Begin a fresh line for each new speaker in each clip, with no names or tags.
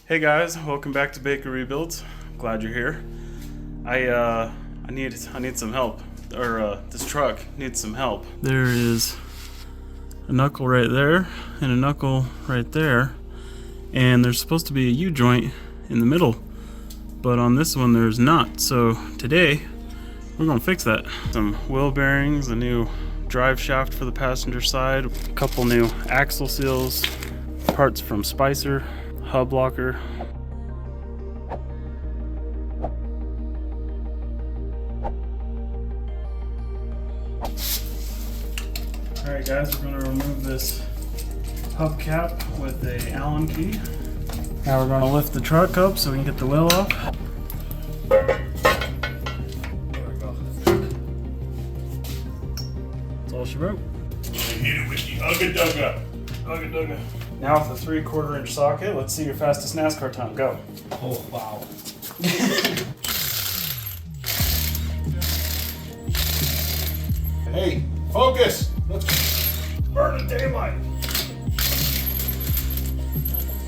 Hey guys, welcome back to Baker Rebuilds. Glad you're here. I need some help, or this truck needs some help. There is a knuckle right there and a knuckle right there, and there's supposed to be a U-joint in the middle, but on this one there's not. So today we're gonna fix that. Some wheel bearings, a new drive shaft for the passenger side, a couple new axle seals, parts from Spicer, hub locker. Alright guys, we're going to remove this hubcap with a Allen key. Now we're going to lift the truck up so we can get the wheel off. There we go. That's all she wrote.
Hit it with the ugga dugga.
Now with the 3/4 inch socket, let's see your fastest NASCAR time. Go.
Oh, wow. Hey, focus! Let's burn the daylight.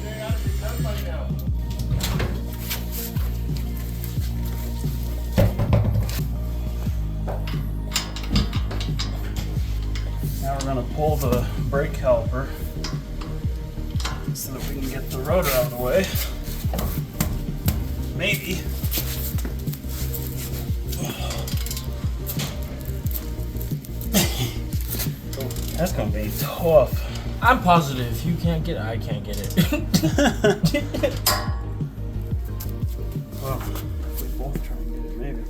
Stay out of your gunfight now.
Now we're going to pull the brake caliper so that we can get the rotor out of the way. Maybe. That's gonna be tough.
I'm positive you can't get it, I can't get it.
Well, if we both try and get it, maybe.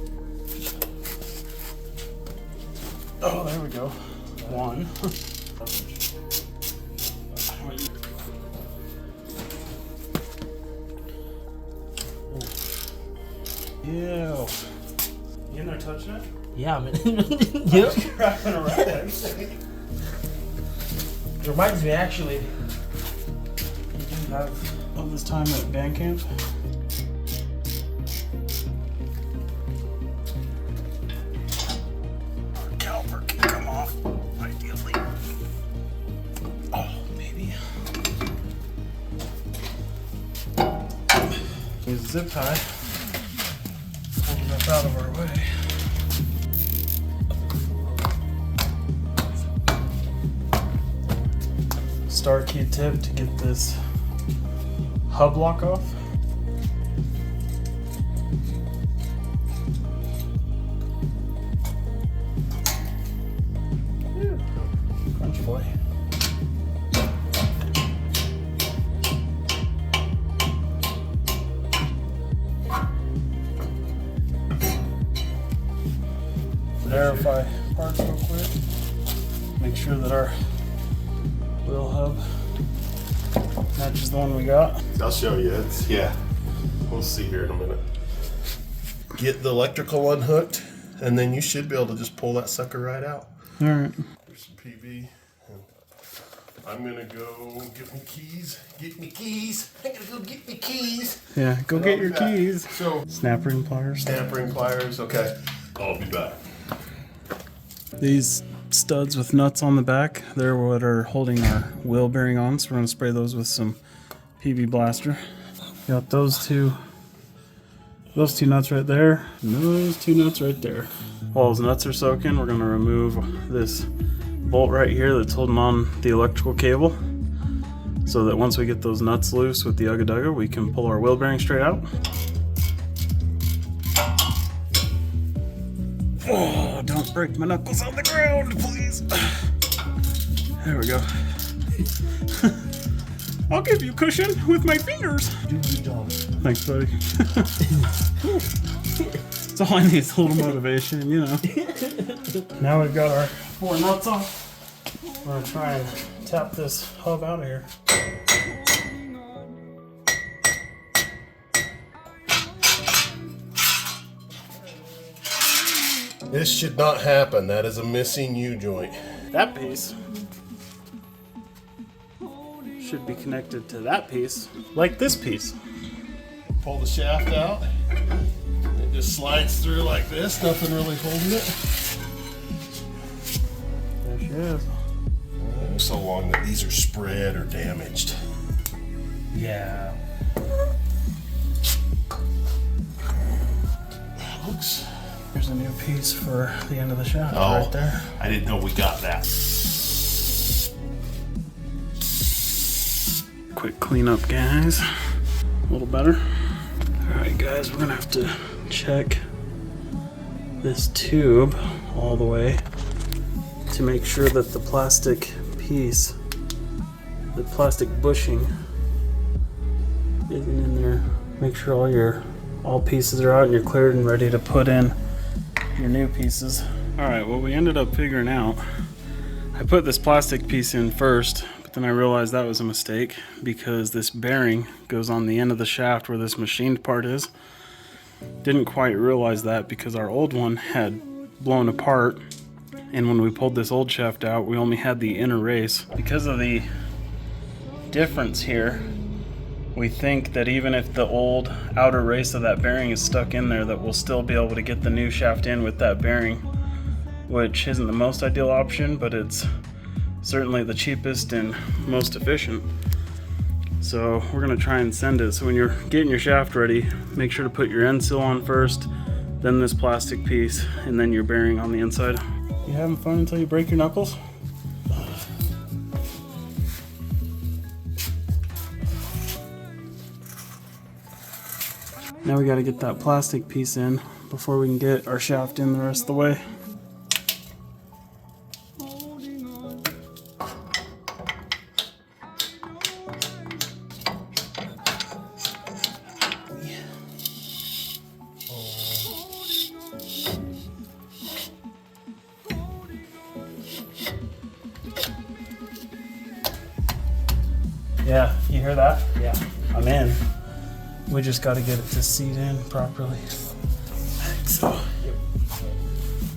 Oh, there we go. One. Ew. You in there touching it?
Yeah, man.
Yep. Wrapping around everything.
It reminds me, actually,
You do have all this time at band camp? Our caliper can come off, ideally. Oh, maybe. Use a zip tie. Pull it out of our way. Star key tip to get this hub lock off. Ew. Crunch boy. Verify parts real quick. Make sure that our wheel hub matches the one we got.
I'll show you. Yeah. We'll see here in a minute. Get the electrical unhooked, and then you should be able to just pull that sucker right out.
All right.
There's some PV. And I'm gonna go get me keys. Get me keys. I gotta go get me keys.
Yeah, go
And
get
I'll be
your
back.
keys.
So,
Snap ring pliers.
snap ring pliers. Okay. I'll be back.
These studs with nuts on the back, they're what are holding our wheel bearing on, so we're going to spray those with some PV blaster. Got those two nuts right there, and those two nuts right there. While those nuts are soaking, we're going to remove this bolt right here that's holding on the electrical cable, so that once we get those nuts loose with the Ugga Dugga, we can pull our wheel bearing straight out. Oh, don't break my knuckles on the ground, please. There we go. I'll give you cushion with my fingers.
do your job.
Thanks, buddy. That's all I need is a little motivation, you know. Now we've got our 4 nuts off. We're gonna try and tap this hub out of here.
This should not happen. That is a missing U-joint.
That piece should be connected to that piece, like this piece.
Pull the shaft out. It just slides through like this. Nothing really holding it.
There she is.
So long that these are spread or damaged.
Yeah.
Looks.
Here's a new piece for the end of the shaft
Oh,
right there.
I didn't know we got that.
Quick cleanup, guys. A little better. Alright guys, we're gonna have to check this tube all the way to make sure that the plastic piece, the plastic bushing isn't in there. Make sure all pieces are out and you're cleared and ready to put in your new pieces. Alright, what we ended up figuring out, I put this plastic piece in first, but then I realized that was a mistake because this bearing goes on the end of the shaft where this machined part is. Didn't quite realize that because our old one had blown apart, and when we pulled this old shaft out, we only had the inner race. Because of the difference here, we think that even if the old outer race of that bearing is stuck in there, that we'll still be able to get the new shaft in with that bearing, which isn't the most ideal option, but it's certainly the cheapest and most efficient. So we're gonna try and send it. So when you're getting your shaft ready, make sure to put your end seal on first, then this plastic piece, and then your bearing on the inside. You having fun until you break your knuckles? Now we gotta get that plastic piece in before we can get our shaft in the rest of the way. Yeah, you hear that?
Yeah.
I'm in. We just got to get it to seat in properly. So,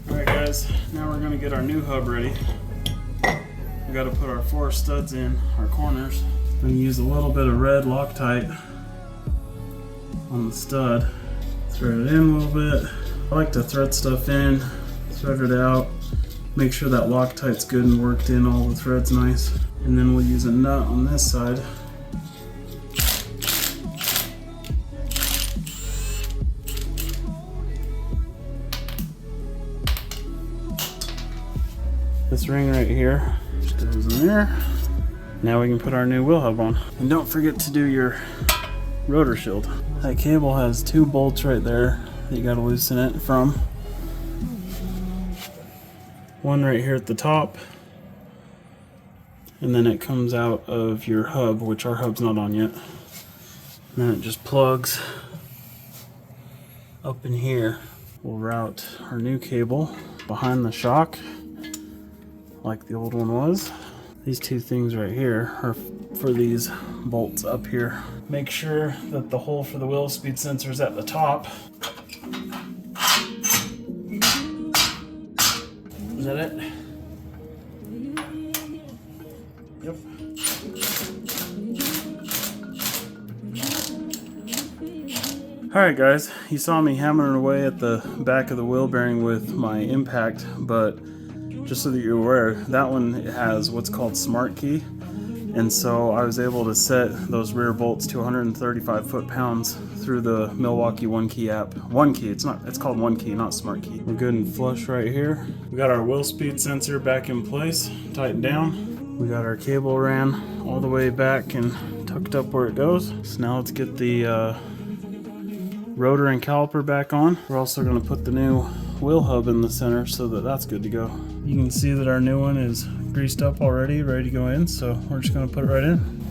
alright guys, now we're going to get our new hub ready. We got to put our 4 studs in, our corners. I'm going to use a little bit of red Loctite on the stud. Thread it in a little bit. I like to thread stuff in, thread it out, make sure that Loctite's good and worked in, all the threads nice. And then we'll use a nut on this side. This ring right here just goes in there. Now we can put our new wheel hub on. And don't forget to do your rotor shield. That cable has 2 bolts right there that you gotta loosen it from. One right here at the top, and then it comes out of your hub, which our hub's not on yet. And then it just plugs up in here. We'll route our new cable behind the shock like the old one was. These 2 things right here are for these bolts up here. Make sure that the hole for the wheel speed sensor is at the top. Is that it? Yep. Alright guys, you saw me hammering away at the back of the wheel bearing with my impact, but just so that you're aware, that one has what's called smart key, and so I was able to set those rear bolts to 135 foot-pounds through the Milwaukee One Key app. One Key, it's called One Key, not Smart Key. We're good and flush right here. We got our wheel speed sensor back in place, tightened down. We got our cable ran all the way back and tucked up where it goes. So now let's get the rotor and caliper back on. We're also going to put the new wheel hub in the center so that that's good to go. You can see that our new one is greased up already, ready to go in, so we're just going to put it right in.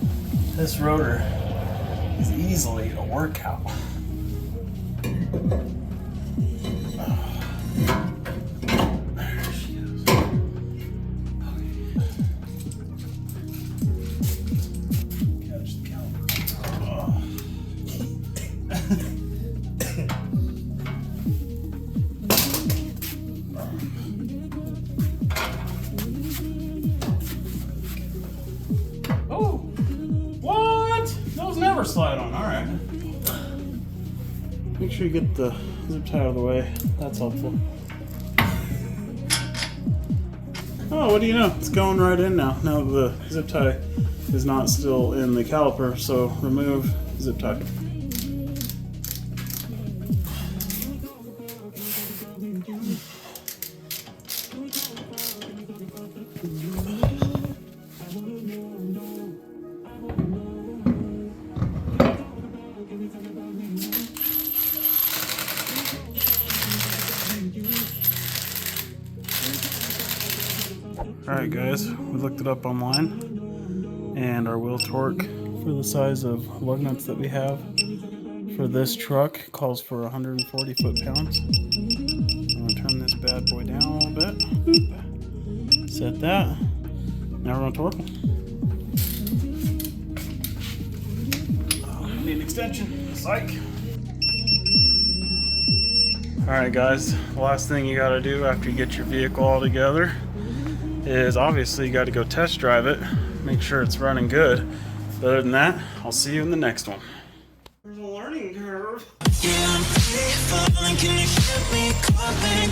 This rotor is easily a workout. There she is. Catch the caliper. Oh. Oh, what? Those never slide on. All right. Make sure you get the zip tie out of the way. That's helpful. Oh, what do you know? It's going right in now. Now the zip tie is not still in the caliper, so remove zip tie. Alright guys, we looked it up online, and our wheel torque for the size of lug nuts that we have for this truck calls for 140 foot-pounds. I'm going to turn this bad boy down a little bit. Boop. Set that. Now we're going to torque them. Need an extension. Psych. Alright guys, the last thing you got to do after you get your vehicle all together is obviously you got to go test drive it, make sure it's running good. But other than that, I'll see you in the next one. There's a learning curve. Yeah, I'm free falling, can you hear me calling?